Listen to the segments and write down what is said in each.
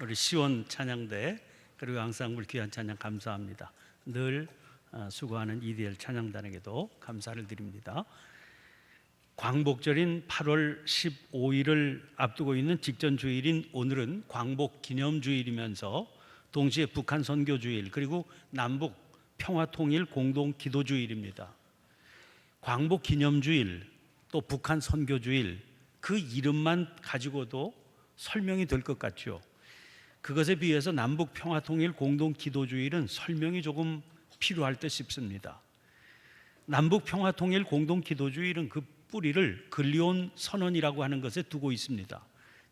우리 시온 찬양대 그리고 항상 귀한 찬양 감사합니다. 늘 수고하는 EDL 찬양단에게도 감사를 드립니다. 광복절인 8월 15일을 앞두고 있는 직전 주일인 오늘은 광복 기념주일이면서 동시에 북한 선교주일 그리고 남북 평화통일 공동 기도주일입니다. 광복 기념주일 또 북한 선교주일 그 이름만 가지고도 설명이 될 것 같죠. 그것에 비해서 남북 평화통일 공동 기도주일은 설명이 조금 필요할 듯 싶습니다. 남북 평화통일 공동 기도주일은 그 뿌리를 근리온 선언이라고 하는 것에 두고 있습니다.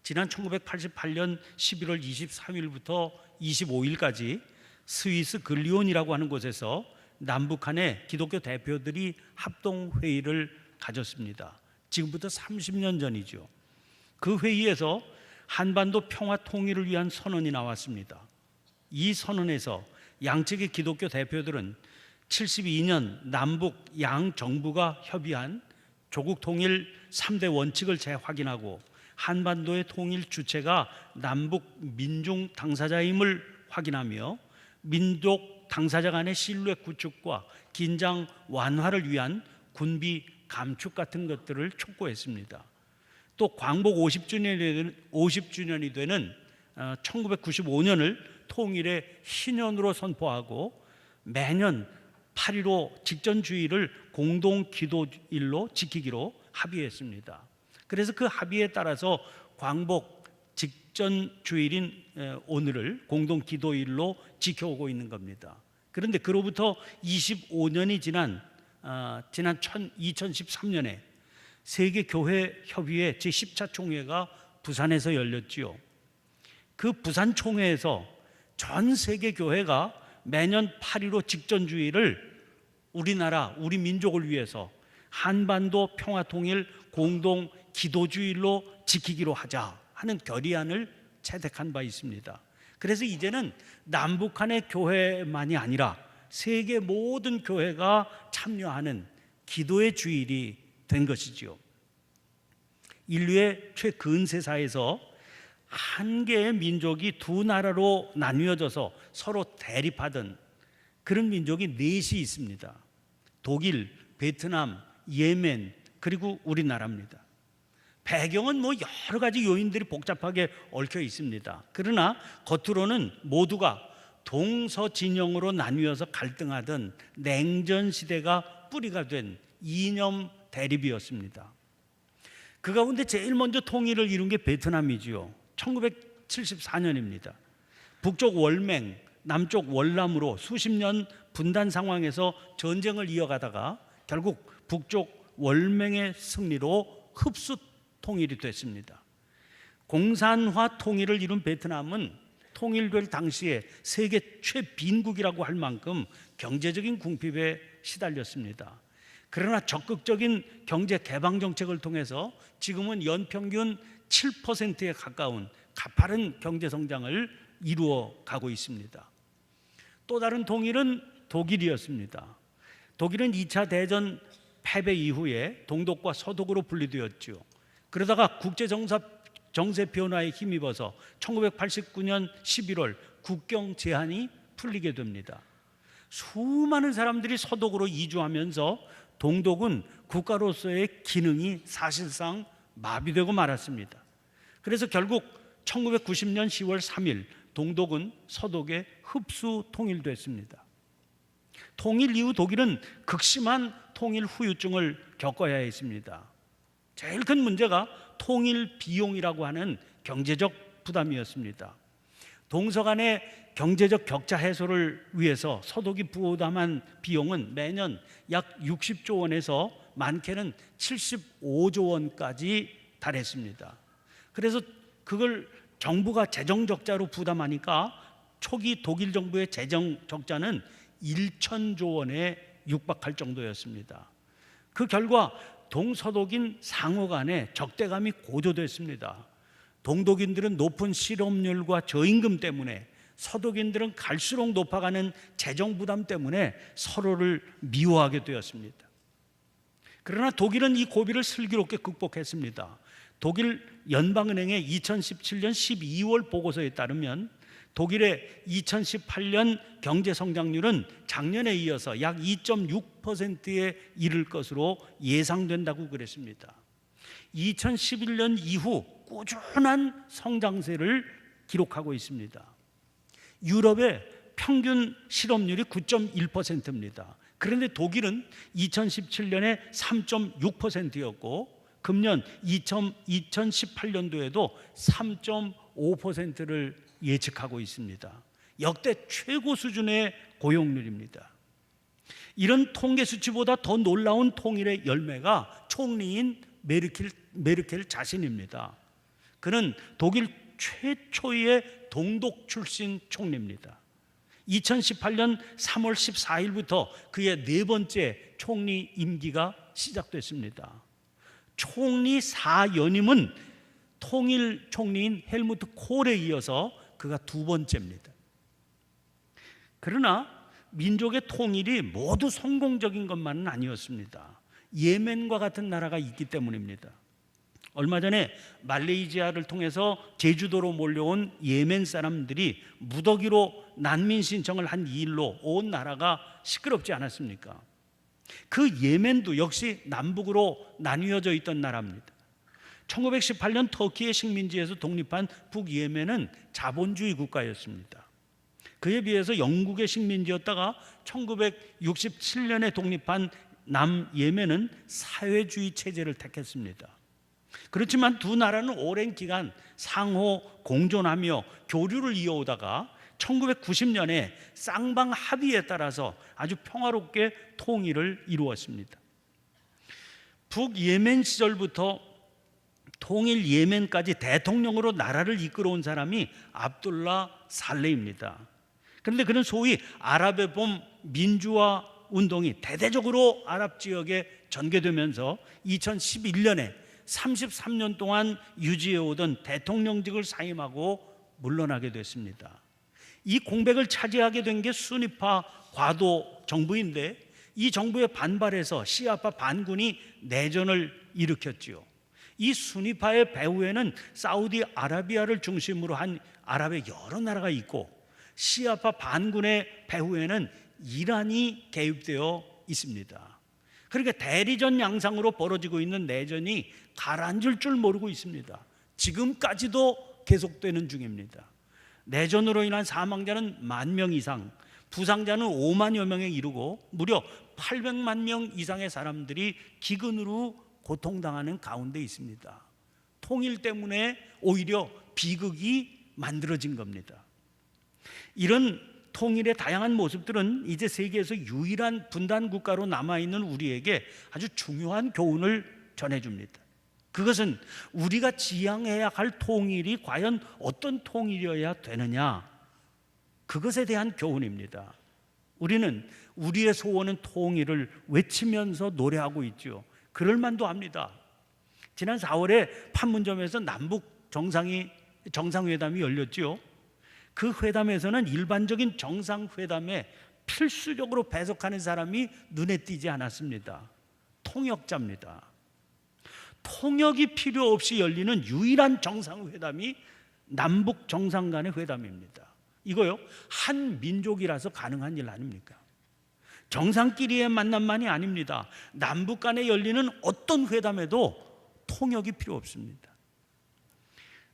지난 1988년 11월 23일부터 25일까지 스위스 근리온이라고 하는 곳에서 남북한의 기독교 대표들이 합동회의를 가졌습니다. 지금부터 30년 전이죠. 그 회의에서 한반도 평화 통일을 위한 선언이 나왔습니다. 이 선언에서 양측의 기독교 대표들은 72년 남북 양 정부가 협의한 조국 통일 3대 원칙을 재확인하고 한반도의 통일 주체가 남북 민중 당사자임을 확인하며 민족 당사자 간의 신뢰 구축과 긴장 완화를 위한 군비 감축 같은 것들을 촉구했습니다. 또 광복 50주년이 되는 1995년을 통일의 희년으로 선포하고 매년 8.15 직전주의를 공동기도일로 지키기로 합의했습니다. 그래서 그 합의에 따라서 광복 직전주일인 오늘을 공동기도일로 지켜오고 있는 겁니다. 그런데 그로부터 25년이 지난 2013년에 세계교회협의회 제10차 총회가 부산에서 열렸지요. 그 부산 총회에서 전 세계 교회가 매년 8.15 직전주의를 우리나라, 우리 민족을 위해서 한반도 평화통일 공동 기도주일로 지키기로 하자 하는 결의안을 채택한 바 있습니다. 그래서 이제는 남북한의 교회만이 아니라 세계 모든 교회가 참여하는 기도의 주일이 된 것이지요. 인류의 최근세사에서 한 개의 민족이 두 나라로 나뉘어져서 서로 대립하던 그런 민족이 넷이 있습니다. 독일, 베트남, 예멘 그리고 우리나라입니다. 배경은 여러 가지 요인들이 복잡하게 얽혀 있습니다. 그러나 겉으로는 모두가 동서진영으로 나뉘어서 갈등하던 냉전 시대가 뿌리가 된 이념 대립이었습니다. 그 가운데 제일 먼저 통일을 이룬 게 베트남이지요. 1974년입니다. 북쪽 월맹, 남쪽 월남으로 수십 년 분단 상황에서 전쟁을 이어가다가 결국 북쪽 월맹의 승리로 흡수 통일이 됐습니다. 공산화 통일을 이룬 베트남은 통일될 당시에 세계 최빈국이라고 할 만큼 경제적인 궁핍에 시달렸습니다. 그러나 적극적인 경제 개방 정책을 통해서 지금은 연평균 7%에 가까운 가파른 경제 성장을 이루어 가고 있습니다. 또 다른 통일은 독일이었습니다. 독일은 2차 대전 패배 이후에 동독과 서독으로 분리되었죠. 그러다가 국제 정세 변화에 힘입어서 1989년 11월 국경 제한이 풀리게 됩니다. 수많은 사람들이 서독으로 이주하면서 동독은 국가로서의 기능이 사실상 마비되고 말았습니다. 그래서 결국 1990년 10월 3일 동독은 서독에 흡수 통일됐습니다. 통일 이후 독일은 극심한 통일 후유증을 겪어야 했습니다. 제일 큰 문제가 통일 비용이라고 하는 경제적 부담이었습니다. 동서 간의 경제적 격차 해소를 위해서 서독이 부담한 비용은 매년 약 60조 원에서 많게는 75조 원까지 달했습니다. 그래서 그걸 정부가 재정 적자로 부담하니까 초기 독일 정부의 재정 적자는 1,000조 원에 육박할 정도였습니다. 그 결과 동서독인 상호 간의 적대감이 고조됐습니다. 동독인들은 높은 실업률과 저임금 때문에, 서독인들은 갈수록 높아가는 재정 부담 때문에 서로를 미워하게 되었습니다. 그러나 독일은 이 고비를 슬기롭게 극복했습니다. 독일 연방은행의 2017년 12월 보고서에 따르면 독일의 2018년 경제 성장률은 작년에 이어서 약 2.6%에 이를 것으로 예상된다고 그랬습니다. 2011년 이후 꾸준한 성장세를 기록하고 있습니다. 유럽의 평균 실업률이 9.1%입니다. 그런데 독일은 2017년에 3.6%였고 금년 2018년도에도 3.5%를 예측하고 있습니다. 역대 최고 수준의 고용률입니다. 이런 통계 수치보다 더 놀라운 통일의 열매가 총리인 메르켈 자신입니다. 그는 독일 최초의 동독 출신 총리입니다. 2018년 3월 14일부터 그의 네 번째 총리 임기가 시작됐습니다. 총리 4연임은 통일 총리인 헬무트 콜에 이어서 그가 두 번째입니다. 그러나 민족의 통일이 모두 성공적인 것만은 아니었습니다. 예멘과 같은 나라가 있기 때문입니다. 얼마 전에 말레이시아를 통해서 제주도로 몰려온 예멘 사람들이 무더기로 난민 신청을 한 일로 온 나라가 시끄럽지 않았습니까? 그 예멘도 역시 남북으로 나뉘어져 있던 나라입니다. 1918년 터키의 식민지에서 독립한 북예멘은 자본주의 국가였습니다. 그에 비해서 영국의 식민지였다가 1967년에 독립한 남예멘은 사회주의 체제를 택했습니다. 그렇지만 두 나라는 오랜 기간 상호 공존하며 교류를 이어오다가 1990년에 쌍방 합의에 따라서 아주 평화롭게 통일을 이루었습니다. 북예멘 시절부터 통일 예멘까지 대통령으로 나라를 이끌어온 사람이 압둘라 살레입니다. 그런데 그는 소위 아랍의 봄 민주화 운동이 대대적으로 아랍 지역에 전개되면서 2011년에 33년 동안 유지해오던 대통령직을 사임하고 물러나게 됐습니다. 이 공백을 차지하게 된 게 수니파 과도 정부인데 이 정부에 반발해서 시아파 반군이 내전을 일으켰지요. 이 수니파의 배후에는 사우디아라비아를 중심으로 한 아랍의 여러 나라가 있고 시아파 반군의 배후에는 이란이 개입되어 있습니다. 그러니까 대리전 양상으로 벌어지고 있는 내전이 가라앉을 줄 모르고 있습니다. 지금까지도 계속되는 중입니다. 내전으로 인한 사망자는 10,000명 이상, 부상자는 50,000여 명에 이르고 무려 800만 명 이상의 사람들이 기근으로 고통당하는 가운데 있습니다. 통일 때문에 오히려 비극이 만들어진 겁니다. 이런 통일의 다양한 모습들은 이제 세계에서 유일한 분단 국가로 남아있는 우리에게 아주 중요한 교훈을 전해줍니다. 그것은 우리가 지향해야 할 통일이 과연 어떤 통일이어야 되느냐, 그것에 대한 교훈입니다. 우리는 우리의 소원은 통일을 외치면서 노래하고 있죠. 그럴 만도 합니다. 지난 4월에 판문점에서 남북 정상회담이 열렸죠. 그 회담에서는 일반적인 정상회담에 필수적으로 배석하는 사람이 눈에 띄지 않았습니다. 통역자입니다. 통역이 필요 없이 열리는 유일한 정상회담이 남북 정상 간의 회담입니다. 이거요, 한 민족이라서 가능한 일 아닙니까? 정상끼리의 만남만이 아닙니다. 남북 간에 열리는 어떤 회담에도 통역이 필요 없습니다.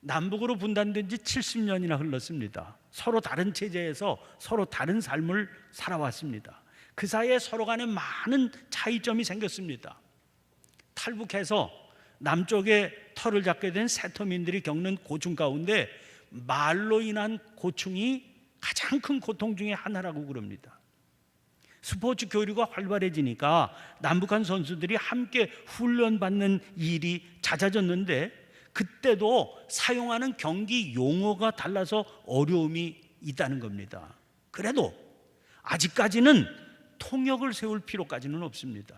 남북으로 분단된 지 70년이나 흘렀습니다. 서로 다른 체제에서 서로 다른 삶을 살아왔습니다. 그 사이에 서로 간에 많은 차이점이 생겼습니다. 탈북해서 남쪽에 터를 잡게 된 세터민들이 겪는 고충 가운데 말로 인한 고충이 가장 큰 고통 중에 하나라고 그럽니다. 스포츠 교류가 활발해지니까 남북한 선수들이 함께 훈련받는 일이 잦아졌는데 그때도 사용하는 경기 용어가 달라서 어려움이 있다는 겁니다. 그래도 아직까지는 통역을 세울 필요까지는 없습니다.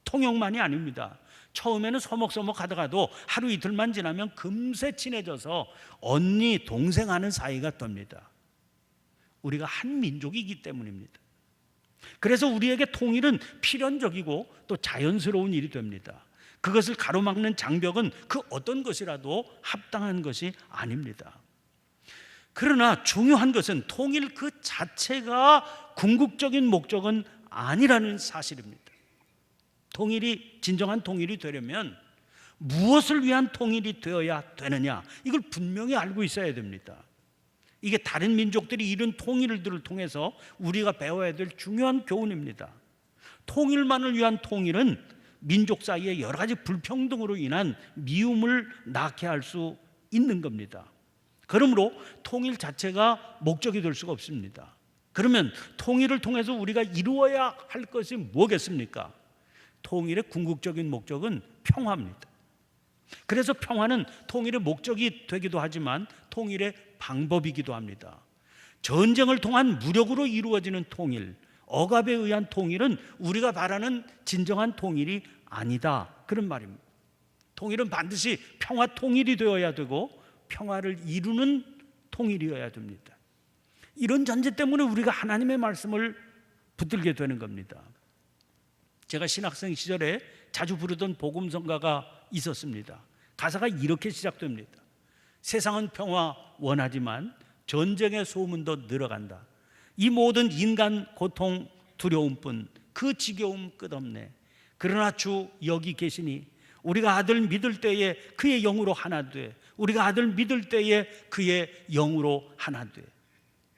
통역만이 아닙니다. 처음에는 서먹서먹 하다가도 하루 이틀만 지나면 금세 친해져서 언니 동생 하는 사이가 됩니다. 우리가 한 민족이기 때문입니다. 그래서 우리에게 통일은 필연적이고 또 자연스러운 일이 됩니다. 그것을 가로막는 장벽은 그 어떤 것이라도 합당한 것이 아닙니다. 그러나 중요한 것은 통일 그 자체가 궁극적인 목적은 아니라는 사실입니다. 통일이 진정한 통일이 되려면 무엇을 위한 통일이 되어야 되느냐, 이걸 분명히 알고 있어야 됩니다. 이게 다른 민족들이 이룬 통일들을 통해서 우리가 배워야 될 중요한 교훈입니다. 통일만을 위한 통일은 민족 사이에 여러 가지 불평등으로 인한 미움을 낳게 할 수 있는 겁니다. 그러므로 통일 자체가 목적이 될 수가 없습니다. 그러면 통일을 통해서 우리가 이루어야 할 것이 뭐겠습니까? 통일의 궁극적인 목적은 평화입니다. 그래서 평화는 통일의 목적이 되기도 하지만 통일의 방법이기도 합니다. 전쟁을 통한 무력으로 이루어지는 통일, 억압에 의한 통일은 우리가 바라는 진정한 통일이 아니다, 그런 말입니다. 통일은 반드시 평화 통일이 되어야 되고 평화를 이루는 통일이어야 됩니다. 이런 전제 때문에 우리가 하나님의 말씀을 붙들게 되는 겁니다. 제가 신학생 시절에 자주 부르던 복음성가가 있었습니다. 가사가 이렇게 시작됩니다. 세상은 평화 원하지만 전쟁의 소문도 늘어간다. 이 모든 인간 고통 두려움뿐 그 지겨움 끝없네. 그러나 주 여기 계시니 우리가 아들 믿을 때에 그의 영으로 하나 돼. 우리가 아들 믿을 때에 그의 영으로 하나 돼.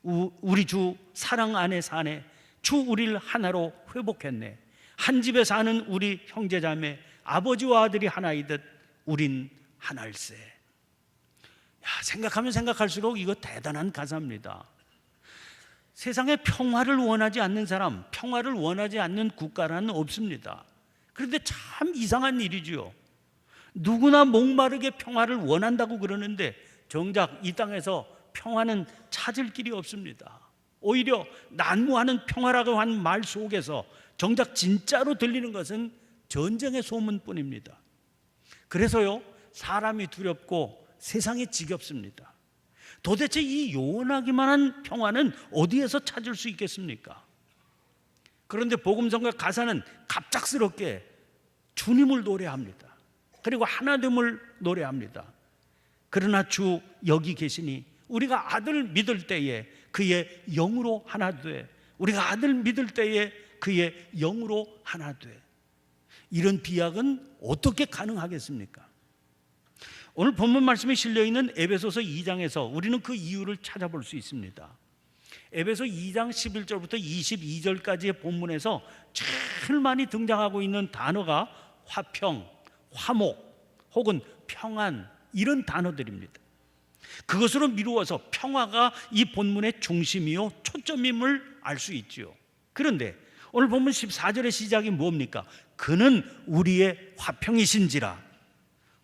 우리 주 사랑 안에 사네. 주 우리를 하나로 회복했네. 한 집에 사는 우리 형제자매 아버지와 아들이 하나이듯 우린 하나일세. 생각하면 생각할수록 이거 대단한 가사입니다. 세상에 평화를 원하지 않는 사람, 평화를 원하지 않는 국가라는 없습니다. 그런데 참 이상한 일이지요. 누구나 목마르게 평화를 원한다고 그러는데 정작 이 땅에서 평화는 찾을 길이 없습니다. 오히려 난무하는 평화라고 한 말 속에서 정작 진짜로 들리는 것은 전쟁의 소문뿐입니다. 그래서요, 사람이 두렵고 세상이 지겹습니다. 도대체 이 요원하기만 한 평화는 어디에서 찾을 수 있겠습니까? 그런데 복음성가 가사는 갑작스럽게 주님을 노래합니다. 그리고 하나됨을 노래합니다. 그러나 주 여기 계시니 우리가 아들 믿을 때에 그의 영으로 하나 돼. 우리가 아들 믿을 때에 그의 영으로 하나 돼. 이런 비약은 어떻게 가능하겠습니까? 오늘 본문 말씀에 실려있는 에베소서 2장에서 우리는 그 이유를 찾아볼 수 있습니다. 에베소 2장 11절부터 22절까지의 본문에서 제일 많이 등장하고 있는 단어가 화평, 화목 혹은 평안, 이런 단어들입니다. 그것으로 미루어서 평화가 이 본문의 중심이요 초점임을 알 수 있지요. 그런데 오늘 본문 14절의 시작이 뭡니까? 그는 우리의 화평이신지라.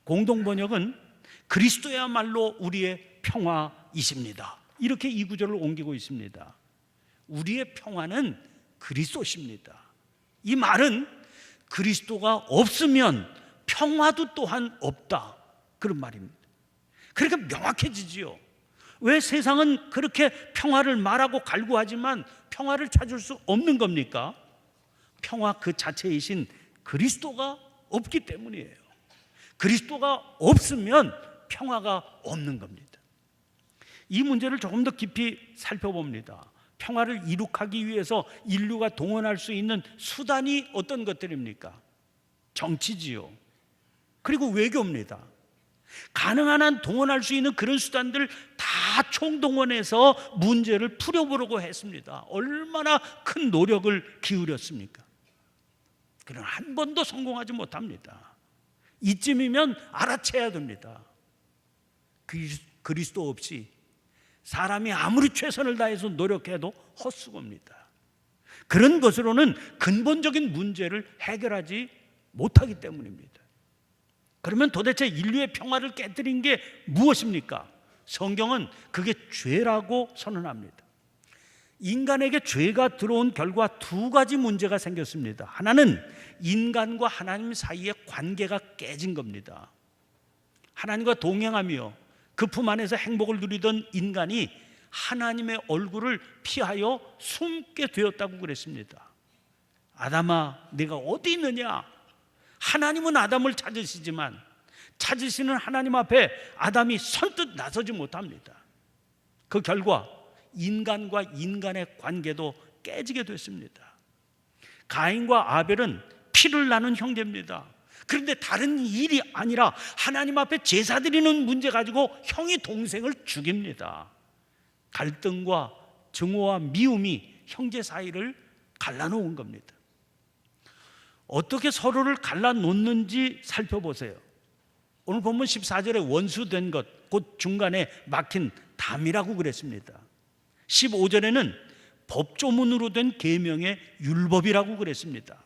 공동번역은 그리스도야말로 우리의 평화이십니다. 이렇게 이 구절을 옮기고 있습니다. 우리의 평화는 그리스도십니다. 이 말은 그리스도가 없으면 평화도 또한 없다, 그런 말입니다. 그러니까 명확해지지요. 왜 세상은 그렇게 평화를 말하고 갈구하지만 평화를 찾을 수 없는 겁니까? 평화 그 자체이신 그리스도가 없기 때문이에요. 그리스도가 없으면 평화가 없는 겁니다. 이 문제를 조금 더 깊이 살펴봅니다. 평화를 이룩하기 위해서 인류가 동원할 수 있는 수단이 어떤 것들입니까? 정치지요. 그리고 외교입니다. 가능한 한 동원할 수 있는 그런 수단들 다 총동원해서 문제를 풀어보려고 했습니다. 얼마나 큰 노력을 기울였습니까? 그러나 한 번도 성공하지 못합니다. 이쯤이면 알아채야 됩니다. 그리스도 없이 사람이 아무리 최선을 다해서 노력해도 헛수고입니다. 그런 것으로는 근본적인 문제를 해결하지 못하기 때문입니다. 그러면 도대체 인류의 평화를 깨뜨린 게 무엇입니까? 성경은 그게 죄라고 선언합니다. 인간에게 죄가 들어온 결과 두 가지 문제가 생겼습니다. 하나는 인간과 하나님 사이의 관계가 깨진 겁니다. 하나님과 동행하며 그 품 안에서 행복을 누리던 인간이 하나님의 얼굴을 피하여 숨게 되었다고 그랬습니다. 아담아, 네가 어디 있느냐? 하나님은 아담을 찾으시지만 찾으시는 하나님 앞에 아담이 선뜻 나서지 못합니다. 그 결과 인간과 인간의 관계도 깨지게 됐습니다. 가인과 아벨은 피를 나눈 형제입니다. 그런데 다른 일이 아니라 하나님 앞에 제사 드리는 문제 가지고 형이 동생을 죽입니다. 갈등과 증오와 미움이 형제 사이를 갈라놓은 겁니다. 어떻게 서로를 갈라놓는지 살펴보세요. 오늘 본문 14절에 원수된 것, 곧 중간에 막힌 담이라고 그랬습니다. 15절에는 법조문으로 된 계명의 율법이라고 그랬습니다.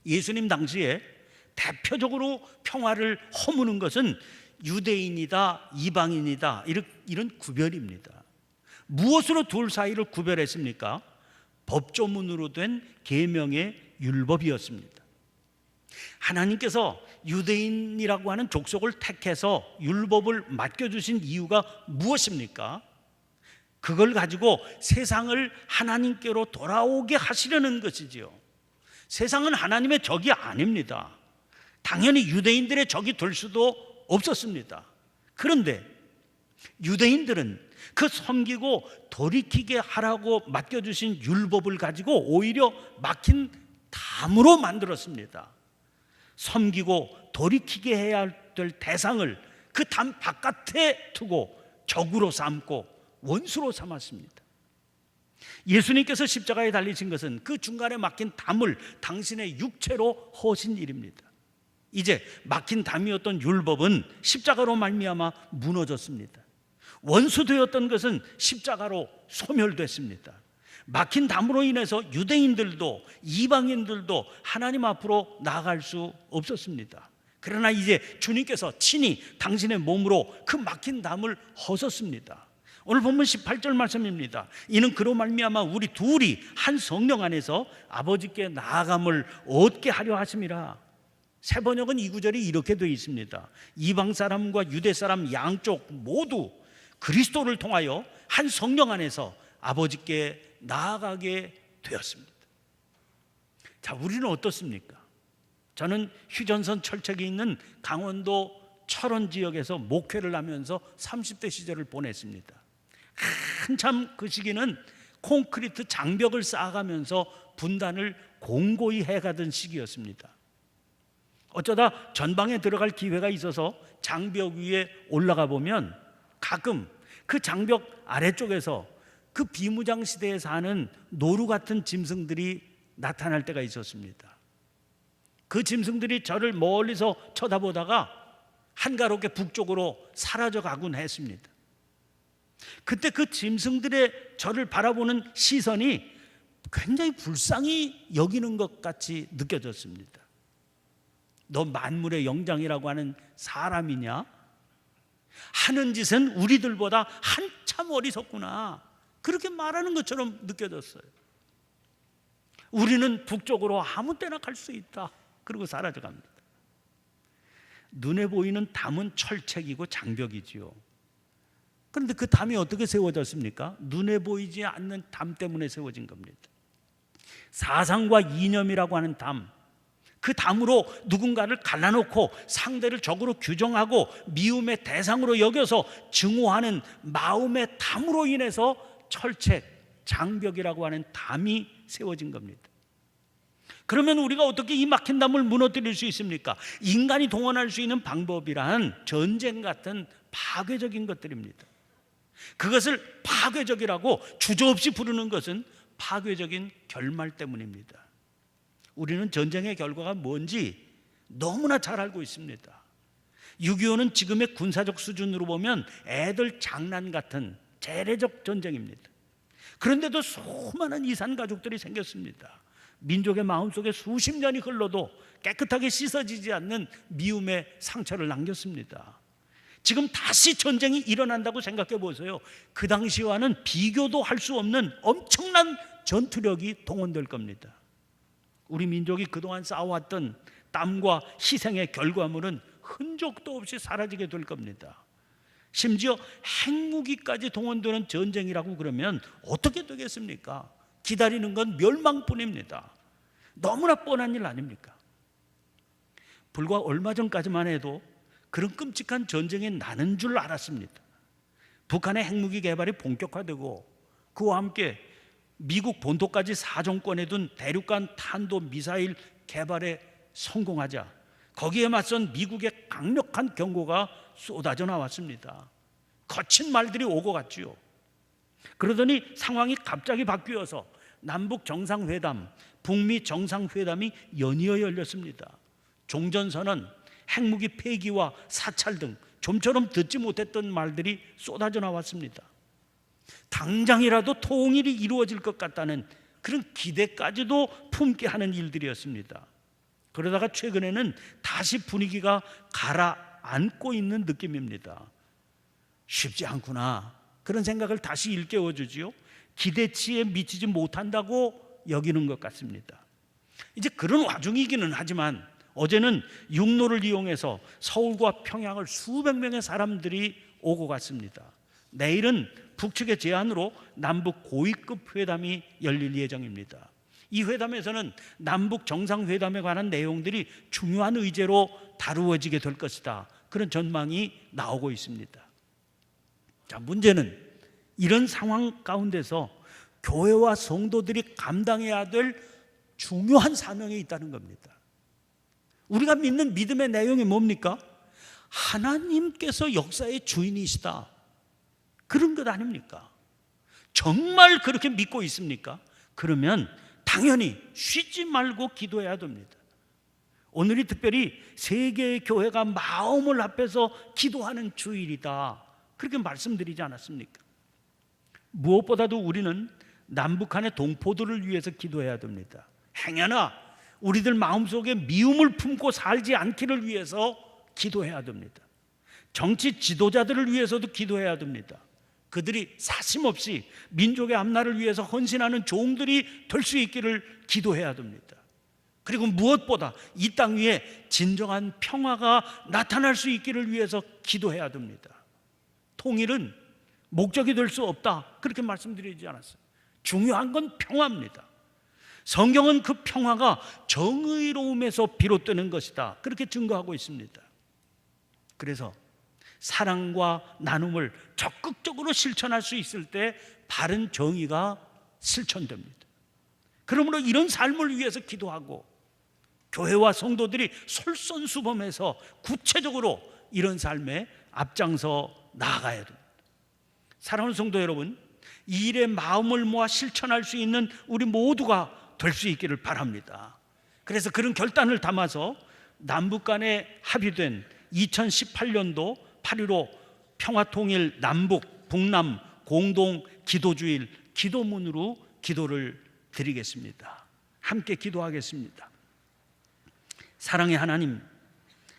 예수님 당시에 대표적으로 평화를 허무는 것은 유대인이다, 이방인이다, 이런 구별입니다. 무엇으로 둘 사이를 구별했습니까? 법조문으로 된 계명의 율법이었습니다. 하나님께서 유대인이라고 하는 족속을 택해서 율법을 맡겨주신 이유가 무엇입니까? 그걸 가지고 세상을 하나님께로 돌아오게 하시려는 것이지요. 세상은 하나님의 적이 아닙니다. 당연히 유대인들의 적이 될 수도 없었습니다. 그런데 유대인들은 그 섬기고 돌이키게 하라고 맡겨주신 율법을 가지고 오히려 막힌 담으로 만들었습니다. 섬기고 돌이키게 해야 될 대상을 그 담 바깥에 두고 적으로 삼고 원수로 삼았습니다. 예수님께서 십자가에 달리신 것은 그 중간에 막힌 담을 당신의 육체로 허신 일입니다. 이제 막힌 담이었던 율법은 십자가로 말미암아 무너졌습니다. 원수되었던 것은 십자가로 소멸됐습니다. 막힌 담으로 인해서 유대인들도 이방인들도 하나님 앞으로 나아갈 수 없었습니다. 그러나 이제 주님께서 친히 당신의 몸으로 그 막힌 담을 허셨습니다. 오늘 본문 18절 말씀입니다. 이는 그로 말미암아 우리 둘이 한 성령 안에서 아버지께 나아감을 얻게 하려 하심이라. 새 번역은 이 구절이 이렇게 되어 있습니다. 이방 사람과 유대 사람 양쪽 모두 그리스도를 통하여 한 성령 안에서 아버지께 나아가게 되었습니다. 자, 우리는 어떻습니까? 저는 휴전선 철책이 있는 강원도 철원 지역에서 목회를 하면서 30대 시절을 보냈습니다. 한참 그 시기는 콘크리트 장벽을 쌓아가면서 분단을 공고히 해가던 시기였습니다. 어쩌다 전방에 들어갈 기회가 있어서 장벽 위에 올라가 보면 가끔 그 장벽 아래쪽에서 그 비무장 시대에 사는 노루 같은 짐승들이 나타날 때가 있었습니다. 그 짐승들이 저를 멀리서 쳐다보다가 한가롭게 북쪽으로 사라져 가곤 했습니다. 그때 그 짐승들의 저를 바라보는 시선이 굉장히 불쌍히 여기는 것 같이 느껴졌습니다. 너 만물의 영장이라고 하는 사람이냐? 하는 짓은 우리들보다 한참 어리석구나, 그렇게 말하는 것처럼 느껴졌어요. 우리는 북쪽으로 아무 때나 갈 수 있다, 그리고 사라져 갑니다. 눈에 보이는 담은 철책이고 장벽이지요. 그런데 그 담이 어떻게 세워졌습니까? 눈에 보이지 않는 담 때문에 세워진 겁니다. 사상과 이념이라고 하는 담, 그 담으로 누군가를 갈라놓고 상대를 적으로 규정하고 미움의 대상으로 여겨서 증오하는 마음의 담으로 인해서 철책, 장벽이라고 하는 담이 세워진 겁니다. 그러면 우리가 어떻게 이 막힌 담을 무너뜨릴 수 있습니까? 인간이 동원할 수 있는 방법이란 전쟁 같은 파괴적인 것들입니다. 그것을 파괴적이라고 주저없이 부르는 것은 파괴적인 결말 때문입니다. 우리는 전쟁의 결과가 뭔지 너무나 잘 알고 있습니다. 6.25는 지금의 군사적 수준으로 보면 애들 장난 같은 재래적 전쟁입니다. 그런데도 수많은 이산 가족들이 생겼습니다. 민족의 마음속에 수십 년이 흘러도 깨끗하게 씻어지지 않는 미움의 상처를 남겼습니다. 지금 다시 전쟁이 일어난다고 생각해 보세요. 그 당시와는 비교도 할 수 없는 엄청난 전투력이 동원될 겁니다. 우리 민족이 그동안 쌓아왔던 땀과 희생의 결과물은 흔적도 없이 사라지게 될 겁니다. 심지어 핵무기까지 동원되는 전쟁이라고 그러면 어떻게 되겠습니까? 기다리는 건 멸망뿐입니다. 너무나 뻔한 일 아닙니까? 불과 얼마 전까지만 해도 그런 끔찍한 전쟁이 나는 줄 알았습니다. 북한의 핵무기 개발이 본격화되고 그와 함께 미국 본토까지 사정권에 둔 대륙간 탄도 미사일 개발에 성공하자 거기에 맞선 미국의 강력한 경고가 쏟아져 나왔습니다. 거친 말들이 오고 갔지요. 그러더니 상황이 갑자기 바뀌어서 남북 정상회담, 북미 정상회담이 연이어 열렸습니다. 종전선언, 핵무기 폐기와 사찰 등 좀처럼 듣지 못했던 말들이 쏟아져 나왔습니다. 당장이라도 통일이 이루어질 것 같다는 그런 기대까지도 품게 하는 일들이었습니다. 그러다가 최근에는 다시 분위기가 가라앉고 있는 느낌입니다. 쉽지 않구나, 그런 생각을 다시 일깨워 주지요. 기대치에 미치지 못한다고 여기는 것 같습니다. 이제 그런 와중이기는 하지만 어제는 육로를 이용해서 서울과 평양을 수백 명의 사람들이 오고 갔습니다. 내일은 북측의 제안으로 남북 고위급 회담이 열릴 예정입니다. 이 회담에서는 남북 정상회담에 관한 내용들이 중요한 의제로 다루어지게 될 것이다, 그런 전망이 나오고 있습니다. 자, 문제는 이런 상황 가운데서 교회와 성도들이 감당해야 될 중요한 사명이 있다는 겁니다. 우리가 믿는 믿음의 내용이 뭡니까? 하나님께서 역사의 주인이시다, 그런 것 아닙니까? 정말 그렇게 믿고 있습니까? 그러면 당연히 쉬지 말고 기도해야 됩니다. 오늘이 특별히 세계의 교회가 마음을 합해서 기도하는 주일이다, 그렇게 말씀드리지 않았습니까? 무엇보다도 우리는 남북한의 동포들을 위해서 기도해야 됩니다. 행여나 우리들 마음속에 미움을 품고 살지 않기를 위해서 기도해야 됩니다. 정치 지도자들을 위해서도 기도해야 됩니다. 그들이 사심없이 민족의 앞날을 위해서 헌신하는 종들이 될 수 있기를 기도해야 됩니다. 그리고 무엇보다 이 땅 위에 진정한 평화가 나타날 수 있기를 위해서 기도해야 됩니다. 통일은 목적이 될 수 없다, 그렇게 말씀드리지 않았어요. 중요한 건 평화입니다. 성경은 그 평화가 정의로움에서 비롯되는 것이다, 그렇게 증거하고 있습니다. 그래서 사랑과 나눔을 적극적으로 실천할 수 있을 때 바른 정의가 실천됩니다. 그러므로 이런 삶을 위해서 기도하고 교회와 성도들이 솔선수범해서 구체적으로 이런 삶에 앞장서 나아가야 됩니다. 사랑하는 성도 여러분, 이 일에 마음을 모아 실천할 수 있는 우리 모두가 될 수 있기를 바랍니다. 그래서 그런 결단을 담아서 남북 간에 합의된 2018년도 8.15 평화통일 남북 북남 공동 기도주일 기도문으로 기도를 드리겠습니다. 함께 기도하겠습니다. 사랑의 하나님,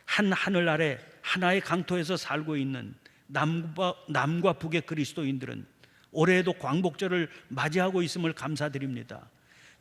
한 하늘 아래 하나의 강토에서 살고 있는 남과 북의 그리스도인들은 올해에도 광복절을 맞이하고 있음을 감사드립니다.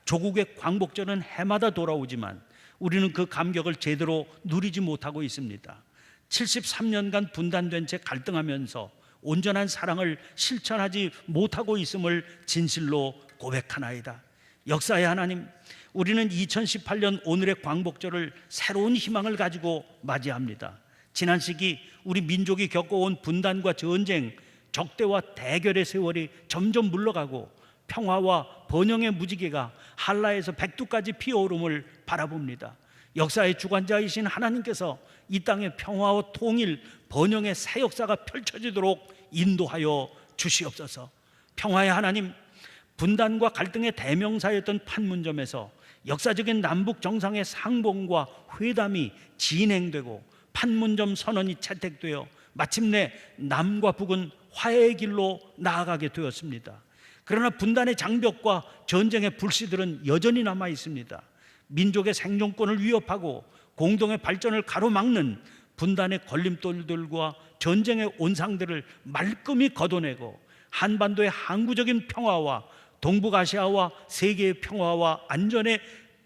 조국의 광복절은 해마다 돌아오지만 우리는 그 감격을 제대로 누리지 못하고 있습니다. 73년간 분단된 채 갈등하면서 온전한 사랑을 실천하지 못하고 있음을 진실로 고백하나이다. 역사의 하나님, 우리는 2018년 오늘의 광복절을 새로운 희망을 가지고 맞이합니다. 지난 시기 우리 민족이 겪어온 분단과 전쟁, 적대와 대결의 세월이 점점 물러가고 평화와 번영의 무지개가 한라에서 백두까지 피어오름을 바라봅니다. 역사의 주관자이신 하나님께서 이 땅의 평화와 통일, 번영의 새 역사가 펼쳐지도록 인도하여 주시옵소서. 평화의 하나님, 분단과 갈등의 대명사였던 판문점에서 역사적인 남북 정상의 상봉과 회담이 진행되고 판문점 선언이 채택되어 마침내 남과 북은 화해의 길로 나아가게 되었습니다. 그러나 분단의 장벽과 전쟁의 불씨들은 여전히 남아 있습니다. 민족의 생존권을 위협하고 공동의 발전을 가로막는 분단의 걸림돌들과 전쟁의 온상들을 말끔히 걷어내고 한반도의 항구적인 평화와 동북아시아와 세계의 평화와 안전의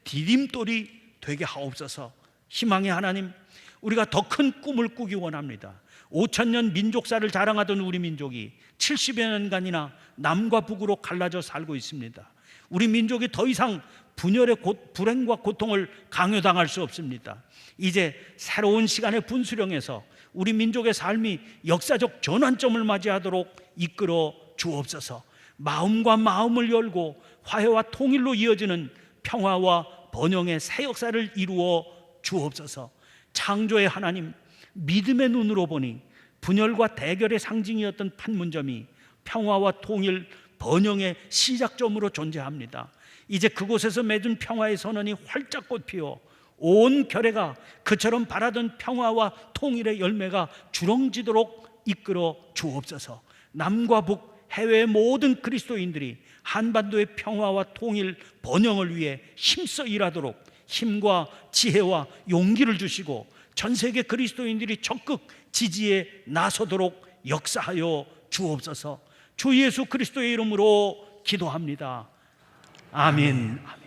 디딤돌이 되게 하옵소서. 희망의 하나님, 우리가 더 큰 꿈을 꾸기 원합니다. 5,000년 민족사를 자랑하던 우리 민족이 70여 년간이나 남과 북으로 갈라져 살고 있습니다. 우리 민족이 더 이상 분열의 불행과 고통을 강요당할 수 없습니다. 이제 새로운 시간의 분수령에서 우리 민족의 삶이 역사적 전환점을 맞이하도록 이끌어 주옵소서. 마음과 마음을 열고 화해와 통일로 이어지는 평화와 번영의 새 역사를 이루어 주옵소서. 창조의 하나님, 믿음의 눈으로 보니 분열과 대결의 상징이었던 판문점이 평화와 통일, 번영의 시작점으로 존재합니다. 이제 그곳에서 맺은 평화의 선언이 활짝 꽃피어 온 결의가 그처럼 바라던 평화와 통일의 열매가 주렁지도록 이끌어 주옵소서. 남과 북, 해외의 모든 그리스도인들이 한반도의 평화와 통일, 번영을 위해 힘써 일하도록 힘과 지혜와 용기를 주시고 전 세계 그리스도인들이 적극 지지에 나서도록 역사하여 주옵소서. 주 예수 그리스도의 이름으로 기도합니다. 아멘.